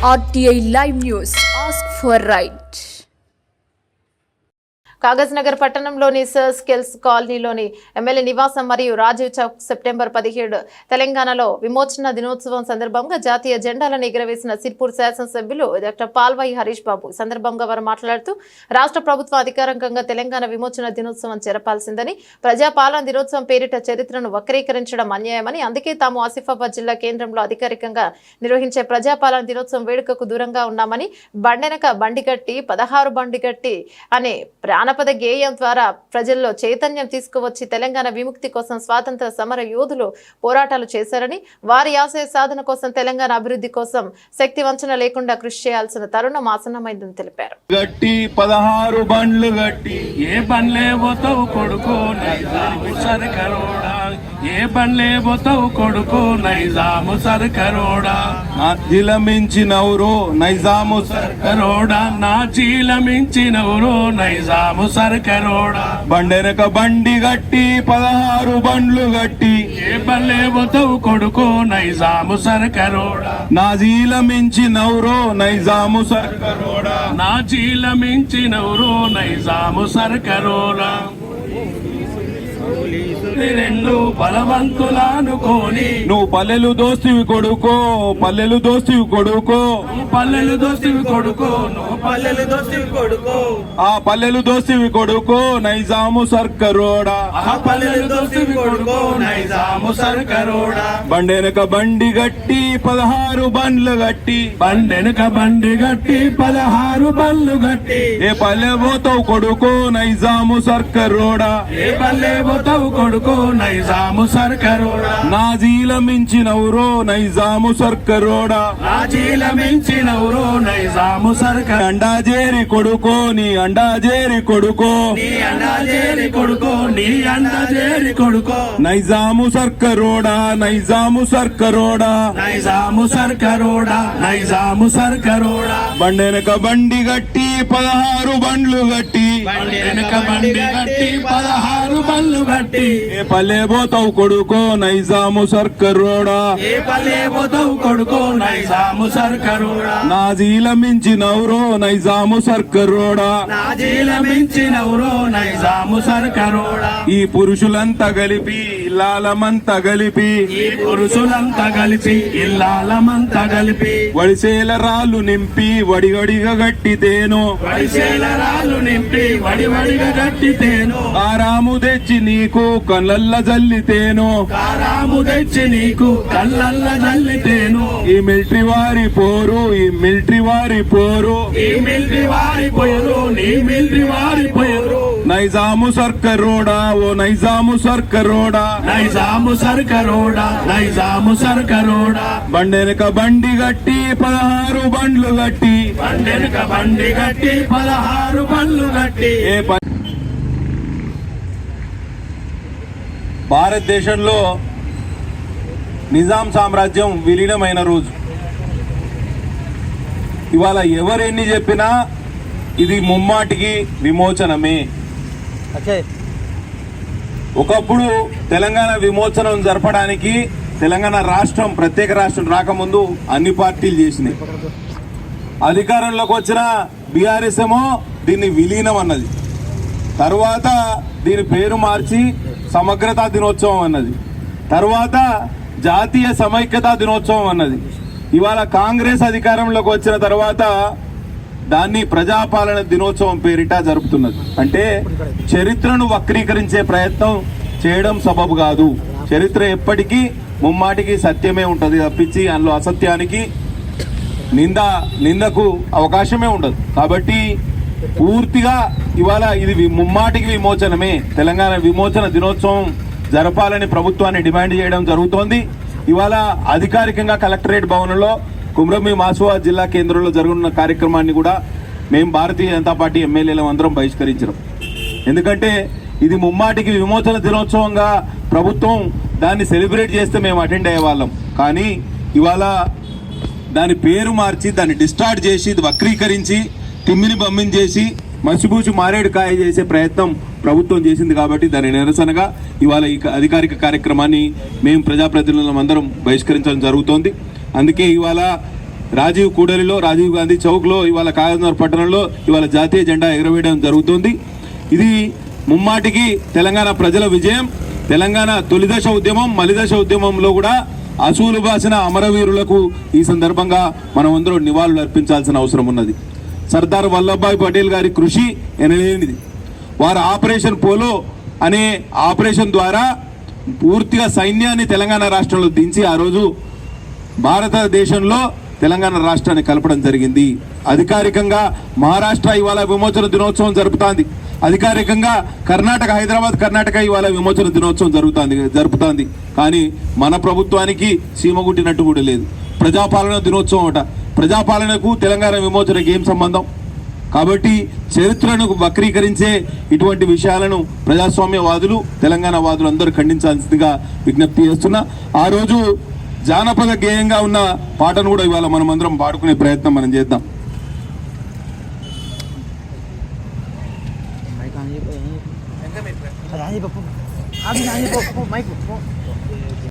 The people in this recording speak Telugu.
RTI Live News. Ask for right. Kagaz Nagar పట్టణంలోని సర్ స్కిల్స్ కాలనీలోని ఎమ్మెల్యే నివాసం మరియు రాజీవ్ చౌక్ సెప్టెంబర్ 17 తెలంగాణలో విమోచన దినోత్సవం సందర్భంగా జాతీయ జెండాలను ఎగురవేసిన సిర్పూర్ శాసనసభ్యులు డాక్టర్ పాల్వాయి హరీష్ బాబు. సందర్భంగా వారు మాట్లాడుతూ రాష్ట్ర ప్రభుత్వం అధికారికంగా తెలంగాణ విమోచన దినోత్సవం జరపాల్సిందని, ప్రజాపాలన దినోత్సవం పేరిట చరిత్రను వక్రీకరించడం అన్యాయమని, అందుకే తాము ఆసిఫాబాద్ జిల్లా కేంద్రంలో అధికారికంగా నిర్వహించే ప్రజాపాలన దినోత్సవం వేడుకకు దూరంగా ఉన్నామని, బండెనక బండిగట్టి 16 బండిగట్టి అనే జానపద గేయం ద్వారా ప్రజల్లో చైతన్యం తీసుకువచ్చి తెలంగాణ విముక్తి కోసం స్వాతంత్ర సమర యోధులు పోరాటాలు చేశారని, వారి ఆశయ సాధన కోసం తెలంగాణ అభివృద్ధి కోసం శక్తి వంచన లేకుండా కృషి చేయాల్సిన తరుణం ఆసన్నమైందని తెలిపారు. గట్టి 16 బండ్లు గట్టి ఏ బండ్లే పోతావు కొడుకు నైజాము సర్కరోడా, ఏ బండ్లే పోతావు కొడుకు నైజాము సర్కరోడా, నా జీలమించినవురో నైజాము సర్కరోడా, నా జీలమించినవురో నైజాము సర్కరోడా, బండెనక బండి గట్టి 16 బండ్లు గట్టి ఏ బండ్లే పోతావు కొడుకు నైజాము సర్కరోడా, నా జీలమించినవురో నైజాము సర్కరోడా, నా జీలమించినవురో నైజాము సర్కరోడా, రెండు బలవంతులానుకోని నువ్వు పల్లెలు దోస్తివి కొడుకో, పల్లెలు దోస్తివి కొడుకో, పల్లెలు దోస్తివి కొడుకో, నువ్వు పల్లెలు దోస్తివి కొడుకో, ఆ పల్లెలు దోస్తివి కొడుకో నైజాము సర్కరోడా, ఆ పల్లెలు దోస్తివి కొడుకో నైజాము సర్కరోడా, బండెనక బండి గట్టి 16 బండ్లు గట్టి, బండెనక బండి గట్టి 16 బండ్లు గట్టి ఏ పల్లె పోతావు కొడుకో నైజాము సర్కరోడా, ఏ పల్లె పోతావు కొడుకో నైజాము సర్కరోడా, నా జీలమించినవురో నైజాము సర్కరోడా, నా జీలమించినవురో నైజాము సర్కర్, అండాజేరి కొడుకో నీ అండాజేరి కొడుకో, నీ అండాజేరి కొడుకో, నీ అండాజేరి కొడుకో నైజాము సర్కరోడా, నైజాము సర్కరోడా, నైజాము సర్కరోడా, నైజాము సర్కరోడా, బండెనక బండి గట్టి 16 బండ్లు గట్టి, బండెనక బండి గట్టి 16 బండ్లు గట్టి ఏ పల్లె పోతావు కొడుకో నైజాము సర్కరోడా, ఏ పల్లె పోతావు కొడుకో నైజాము సర్కరోడా, నా జీలమించినవురో నైజాము సర్కరోడా, నా జీలమించినవురో నైజాము సర్కరోడా, ఈ పురుషులంతా కలిపి ఇల్లాలమంతా కలిపి, ఈ పురుషులంతా కలిపి ఇల్లాలమంతా కలిపి వడిసేల రాళ్ళు నింపి వడివడిగా గట్టితేను, వడిసేల రాళ్ళు నింపి వడివడిగా గట్టితేను, ఆరాము తెచ్చి నీకు కళ్ళల్ల జల్లితేను, కారాము తెచ్చి నీకు కళ్ళల్ల జల్లితేను, ఈ మిలిటరీ వారి పోరు, ఈ మిలిటరీ వారి పోరు, ఈ మిలిటరీ వారి పోరు, నీ మిలిటరీ వారి పోరు నైజాము సర్కరోడా, ఓ నైజాము సర్కరోడా, నైజాము సర్కరోడా, నైజాము సర్కరోడా, బండెనక బండి గట్టి 16 బండ్లు గట్టి, బండెనక బండి గట్టి 16 బండ్లు గట్టి ఏ భారతదేశంలో నిజాం సామ్రాజ్యం విలీనమైన రోజు. ఇవాళ ఎవరెన్ని చెప్పినా ఇది ముమ్మాటికి విమోచనమే. ఒకప్పుడు తెలంగాణ విమోచనం జరపడానికి తెలంగాణ రాష్ట్రం ప్రత్యేక రాష్ట్రం రాకముందు అన్ని పార్టీలు చేసినాయి. అధికారంలోకి వచ్చిన బీఆర్ఎస్ ఏమో దీన్ని విలీనం అన్నది, తర్వాత దీని పేరు మార్చి సమగ్రతా దినోత్సవం అన్నది, తర్వాత జాతీయ సమైక్యతా దినోత్సవం అన్నది. ఇవాళ కాంగ్రెస్ అధికారంలోకి వచ్చిన తర్వాత దాన్ని ప్రజాపాలన దినోత్సవం పేరిట జరుపుతున్నది. అంటే చరిత్రను వక్రీకరించే ప్రయత్నం చేయడం సబబు కాదు. చరిత్ర ఎప్పటికీ ముమ్మాటికి సత్యమే ఉంటుంది తప్పించి అందులో అసత్యానికి నిందకు అవకాశమే ఉండదు. కాబట్టి పూర్తిగా ఇవాళ ఇది ముమ్మాటికి విమోచనమే. తెలంగాణ విమోచన దినోత్సవం జరపాలని ప్రభుత్వాన్ని డిమాండ్ చేయడం జరుగుతోంది. ఇవాళ అధికారికంగా కలెక్టరేట్ భవనంలో కుమ్రంభీం ఆసిఫాబాద్ జిల్లా కేంద్రంలో జరుగుతున్న కార్యక్రమాన్ని కూడా మేము భారతీయ జనతా పార్టీ ఎమ్మెల్యేలు అందరం బహిష్కరించాం. ఎందుకంటే ఇది ముమ్మాటికి విమోచన దినోత్సవంగా ప్రభుత్వం దాన్ని సెలబ్రేట్ చేస్తే మేము అటెండ్ అయ్యేవాళ్ళం. కానీ ఇవాళ దాని పేరు మార్చి దాన్ని డిస్టార్ట్ చేసి వక్రీకరించి తిమ్మిని బమ్మించేసి మసిబూచి మారేడు కాయ చేసే ప్రయత్నం ప్రభుత్వం చేసింది. కాబట్టి దాని నిరసనగా ఇవాళ ఈ అధికారిక కార్యక్రమాన్ని మేము ప్రజాప్రతినిధులం అందరం బహిష్కరించడం జరుగుతోంది. అందుకే ఇవాళ రాజీవ్ కూడలిలో, రాజీవ్ గాంధీ చౌక్లో, ఇవాళ కాగజ్నగర్ పట్టణంలో ఇవాళ జాతీయ జెండా ఎగరవేయడం జరుగుతుంది. ఇది ముమ్మాటికి తెలంగాణ ప్రజల విజయం. తెలంగాణ తొలిదశ ఉద్యమం, మలిదశ ఉద్యమంలో కూడా అసూలు బాసిన అమరవీరులకు ఈ సందర్భంగా మనం అందరూ నివాళులు అర్పించాల్సిన అవసరం ఉన్నది. సర్దార్ వల్లభాయ్ పటేల్ గారి కృషి ఎనలేనిది. వారు ఆపరేషన్ పోలో అనే ఆపరేషన్ ద్వారా పూర్తిగా సైన్యాన్ని తెలంగాణ రాష్ట్రంలో దించి ఆ రోజు భారతదేశంలో తెలంగాణ రాష్ట్రాన్ని కలపడం జరిగింది. అధికారికంగా మహారాష్ట్ర ఇవాళ విమోచన దినోత్సవం జరుపుతోంది. అధికారికంగా కర్ణాటక, హైదరాబాద్ కర్ణాటక ఇవాళ విమోచన దినోత్సవం జరుపుతోంది. కానీ మన ప్రభుత్వానికి సీమగుట్టినట్టు కూడా లేదు. ప్రజాపాలన దినోత్సవం అట. ప్రజాపాలనకు తెలంగాణ విమోచనకి ఏం సంబంధం? కాబట్టి చరిత్రను వక్రీకరించే ఇటువంటి విషయాలను ప్రజాస్వామ్యవాదులు, తెలంగాణ వాదులు అందరూ ఖండించాల్సిందిగా విజ్ఞప్తి చేస్తున్నా. ఆ రోజు జానపద గేయంగా ఉన్న పాటను కూడా ఇవాళ మనం అందరం పాడుకునే ప్రయత్నం మనం చేద్దాం. మైక్